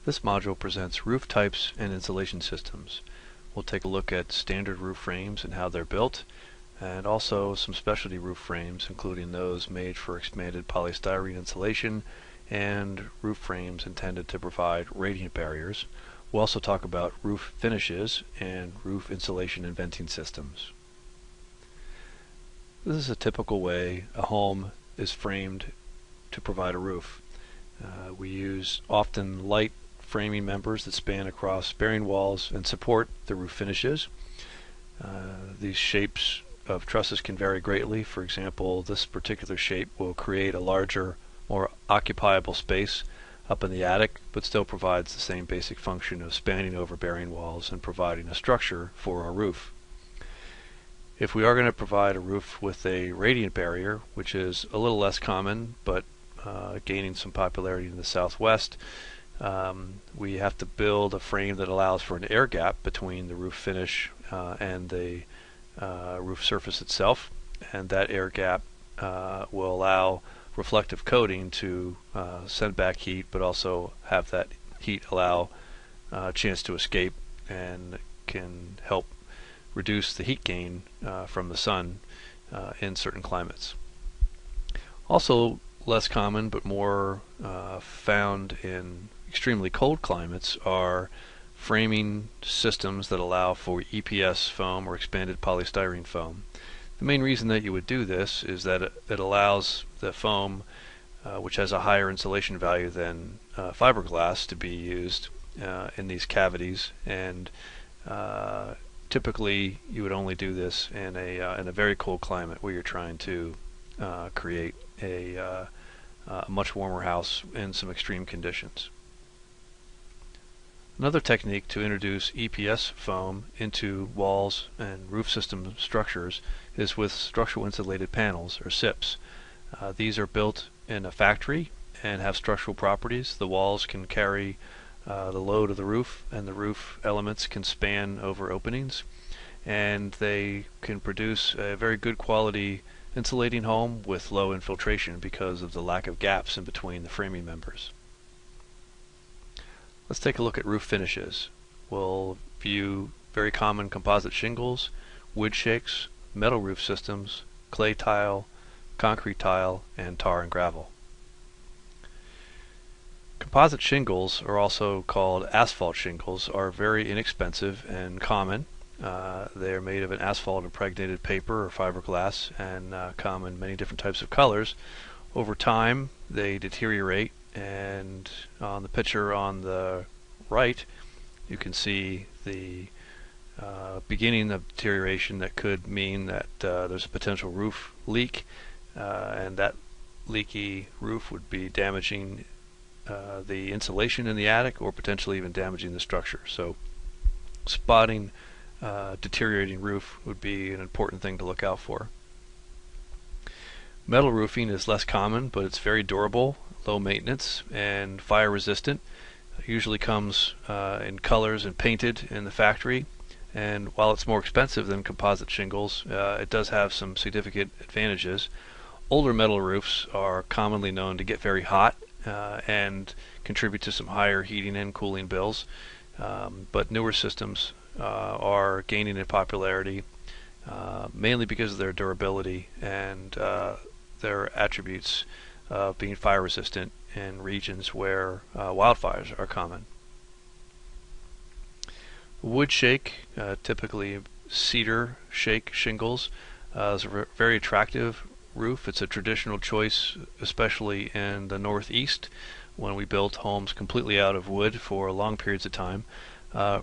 This module presents roof types and insulation systems. We'll take a look at standard roof frames and how they're built, and also some specialty roof frames, including those made for expanded polystyrene insulation and roof frames intended to provide radiant barriers. We'll also talk about roof finishes and roof insulation and venting systems. This is a typical way a home is framed to provide a roof. We use often light framing members that span across bearing walls and support the roof finishes. These shapes of trusses can vary greatly. For example, this particular shape will create a larger, more occupiable space up in the attic, but still provides the same basic function of spanning over bearing walls and providing a structure for our roof. If we are going to provide a roof with a radiant barrier, which is a little less common but gaining some popularity in the Southwest, we have to build a frame that allows for an air gap between the roof finish and the roof surface itself, and that air gap will allow reflective coating to send back heat, but also have that heat allow a chance to escape and can help reduce the heat gain from the sun in certain climates. Also less common but more found in extremely cold climates are framing systems that allow for EPS foam or expanded polystyrene foam. The main reason that you would do this is that it allows the foam, which has a higher insulation value than fiberglass, to be used in these cavities, and typically you would only do this in a very cold climate where you're trying to create a much warmer house in some extreme conditions. Another technique to introduce EPS foam into walls and roof system structures is with structural insulated panels, or SIPs. These are built in a factory and have structural properties. The walls can carry the load of the roof, and the roof elements can span over openings, and they can produce a very good quality insulating home with low infiltration because of the lack of gaps in between the framing members. Let's take a look at roof finishes. We'll view very common composite shingles, wood shakes, metal roof systems, clay tile, concrete tile, and tar and gravel. Composite shingles, or also called asphalt shingles, are very inexpensive and common. They are made of an asphalt impregnated paper or fiberglass and come in many different types of colors. Over time they deteriorate, and on the picture on the right you can see the beginning of deterioration that could mean that there's a potential roof leak, and that leaky roof would be damaging the insulation in the attic, or potentially even damaging the structure. So spotting deteriorating roof would be an important thing to look out for. Metal roofing is less common, but it's very durable, low maintenance, and fire resistant. It usually comes in colors and painted in the factory, and while it's more expensive than composite shingles, it does have some significant advantages. Older metal roofs are commonly known to get very hot and contribute to some higher heating and cooling bills, but newer systems are gaining in popularity mainly because of their durability and their attributes of being fire resistant in regions where wildfires are common. Wood shake, typically cedar shake shingles, is a very attractive roof. It's a traditional choice, especially in the Northeast, when we built homes completely out of wood for long periods of time.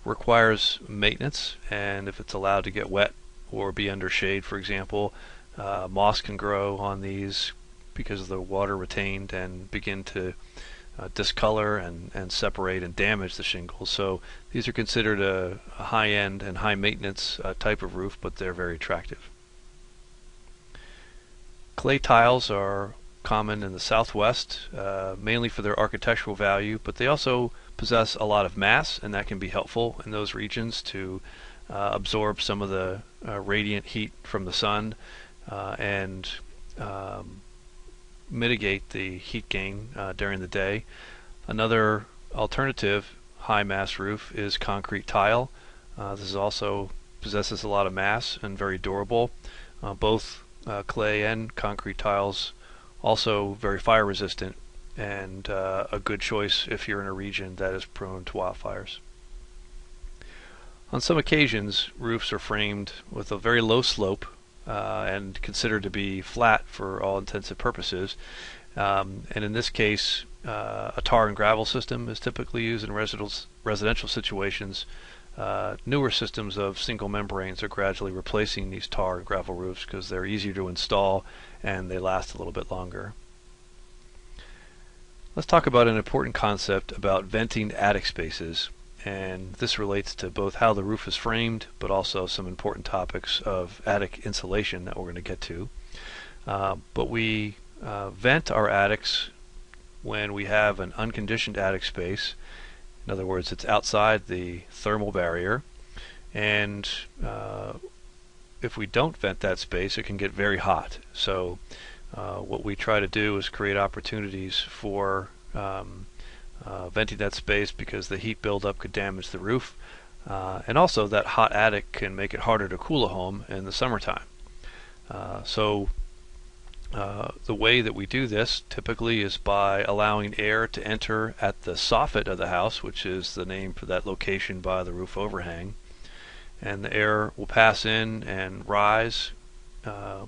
Requires maintenance, and if it's allowed to get wet or be under shade, for example, moss can grow on these because of the water retained and begin to discolor and separate and damage the shingles. So these are considered a high-end and high-maintenance type of roof, but they're very attractive. Clay tiles are common in the Southwest, mainly for their architectural value, but they also possess a lot of mass, and that can be helpful in those regions to absorb some of the radiant heat from the sun and mitigate the heat gain during the day. Another alternative high mass roof is concrete tile. This is also possesses a lot of mass and very durable. Both clay and concrete tiles also very fire resistant, and a good choice if you're in a region that is prone to wildfires. On some occasions, roofs are framed with a very low slope and considered to be flat for all intents and purposes. And in this case, a tar and gravel system is typically used in residential situations. Newer systems of single membranes are gradually replacing these tar and gravel roofs because they're easier to install and they last a little bit longer. Let's talk about an important concept about venting attic spaces, and this relates to both how the roof is framed but also some important topics of attic insulation that we're going to get to. But we vent our attics when we have an unconditioned attic space. In other words, it's outside the thermal barrier, and if we don't vent that space, it can get very hot. So what we try to do is create opportunities for venting that space, because the heat buildup could damage the roof, and also that hot attic can make it harder to cool a home in the summertime. The way that we do this typically is by allowing air to enter at the soffit of the house, which is the name for that location by the roof overhang, and the air will pass in and rise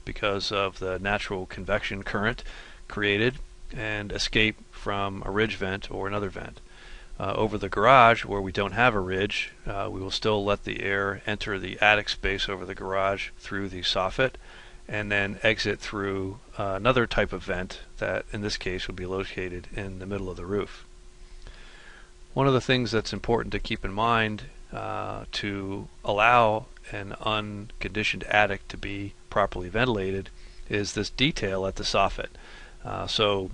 because of the natural convection current created, and escape from a ridge vent or another vent. Over the garage, where we don't have a ridge, we will still let the air enter the attic space over the garage through the soffit, and then exit through another type of vent that in this case would be located in the middle of the roof. One of the things that's important to keep in mind to allow an unconditioned attic to be properly ventilated is this detail at the soffit. So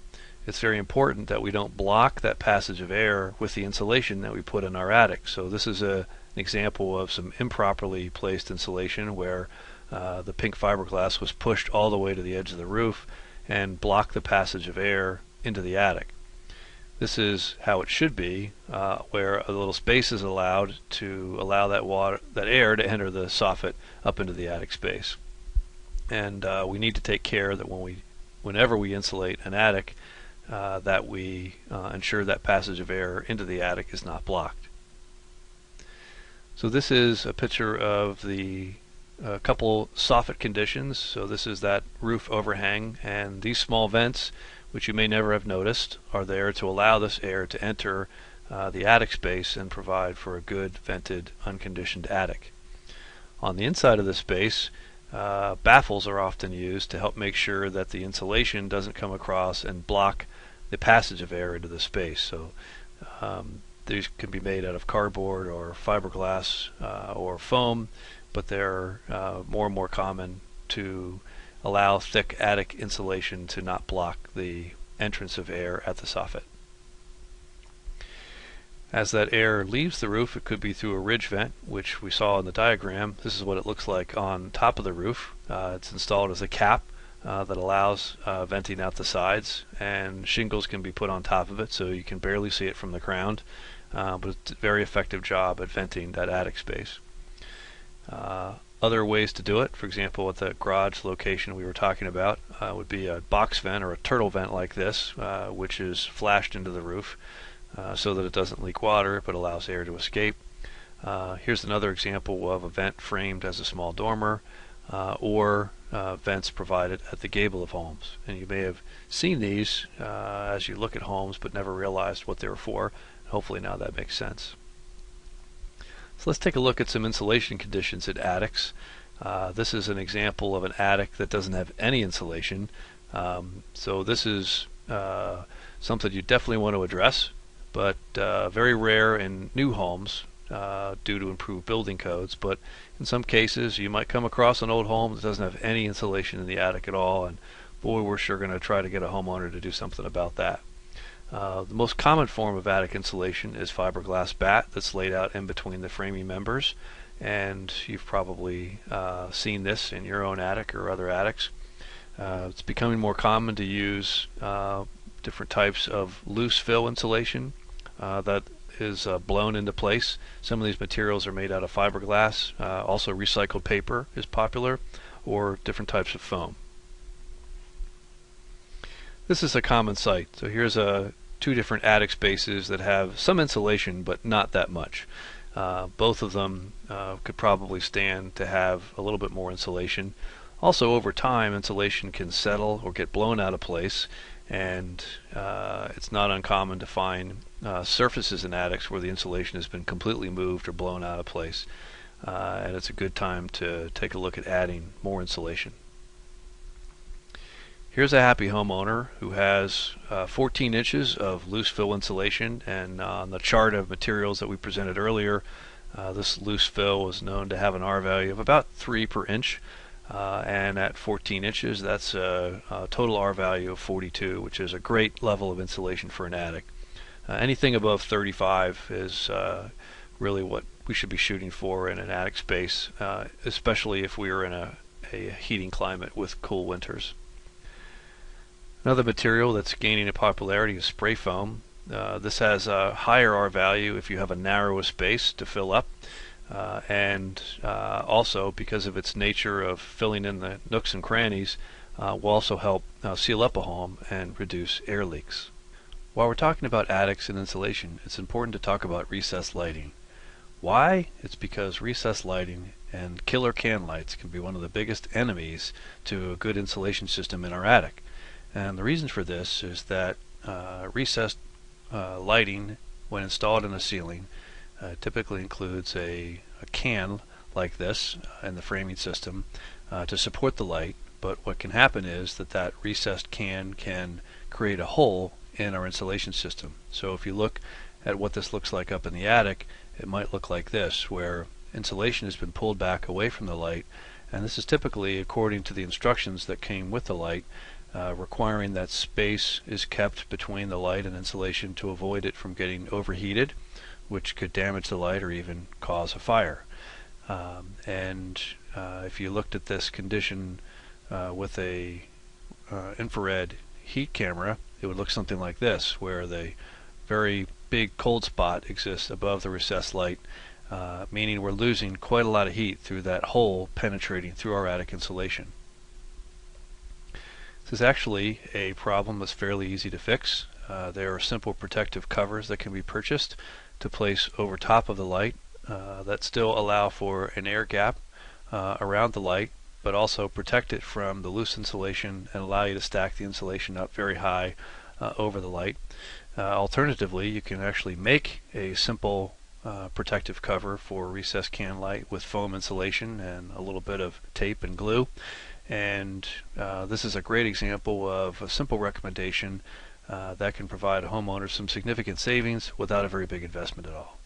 it's very important that we don't block that passage of air with the insulation that we put in our attic. So this is an example of some improperly placed insulation where the pink fiberglass was pushed all the way to the edge of the roof and blocked the passage of air into the attic. This is how it should be, where a little space is allowed to allow that air to enter the soffit up into the attic space. And we need to take care that whenever we insulate an attic, that we ensure that passage of air into the attic is not blocked. So this is a picture of the couple soffit conditions. So this is that roof overhang, and these small vents, which you may never have noticed, are there to allow this air to enter the attic space and provide for a good vented unconditioned attic. On the inside of the space, baffles are often used to help make sure that the insulation doesn't come across and block the passage of air into the space. So these can be made out of cardboard or fiberglass or foam, but they're more and more common to allow thick attic insulation to not block the entrance of air at the soffit. As that air leaves the roof, it could be through a ridge vent, which we saw in the diagram. This is what it looks like on top of the roof. It's installed as a cap that allows venting out the sides, and shingles can be put on top of it so you can barely see it from the ground, but it's a very effective job at venting that attic space. Other ways to do it, for example, at the garage location we were talking about, would be a box vent or a turtle vent like this, which is flashed into the roof so that it doesn't leak water but allows air to escape. Here's another example of a vent framed as a small dormer, or vents provided at the gable of homes. And you may have seen these as you look at homes but never realized what they were for. Hopefully now that makes sense. So let's take a look at some insulation conditions at attics. This is an example of an attic that doesn't have any insulation. So this is something you definitely want to address, but very rare in new homes due to improved building codes. But in some cases you might come across an old home that doesn't have any insulation in the attic at all, and boy, we're sure going to try to get a homeowner to do something about that. The most common form of attic insulation is fiberglass bat that's laid out in between the framing members, and you've probably seen this in your own attic or other attics. It's becoming more common to use different types of loose fill insulation. that is blown into place. Some of these materials are made out of fiberglass. Also recycled paper is popular, or different types of foam. This is a common sight. So here's two different attic spaces that have some insulation, but not that much. Both of them could probably stand to have a little bit more insulation. Also, over time, insulation can settle or get blown out of place, and it's not uncommon to find surfaces in attics where the insulation has been completely moved or blown out of place. And it's a good time to take a look at adding more insulation. Here's a happy homeowner who has 14 inches of loose fill insulation, and on the chart of materials that we presented earlier, this loose fill was known to have an R value of about 3 per inch, and at 14 inches that's a total R value of 42, which is a great level of insulation for an attic. Anything above 35 is really what we should be shooting for in an attic space, especially if we are in a heating climate with cool winters. Another material that's gaining in popularity is spray foam. This has a higher R value if you have a narrower space to fill up, and also because of its nature of filling in the nooks and crannies, will also help seal up a home and reduce air leaks. While we're talking about attics and insulation, it's important to talk about recessed lighting. Why? It's because recessed lighting and killer can lights can be one of the biggest enemies to a good insulation system in our attic. And the reason for this is that recessed lighting, when installed in a ceiling, typically includes a can like this in the framing system to support the light. But what can happen is that recessed can create a hole in our insulation system. So if you look at what this looks like up in the attic, it might look like this, where insulation has been pulled back away from the light, and this is typically according to the instructions that came with the light, requiring that space is kept between the light and insulation to avoid it from getting overheated, which could damage the light or even cause a fire. If you looked at this condition with a infrared heat camera, it would look something like this, where the very big cold spot exists above the recessed light, meaning we're losing quite a lot of heat through that hole penetrating through our attic insulation. This is actually a problem that's fairly easy to fix. There are simple protective covers that can be purchased to place over top of the light that still allow for an air gap around the light, but also protect it from the loose insulation and allow you to stack the insulation up very high over the light. Alternatively, you can actually make a simple protective cover for recessed can light with foam insulation and a little bit of tape and glue. And this is a great example of a simple recommendation that can provide a homeowner some significant savings without a very big investment at all.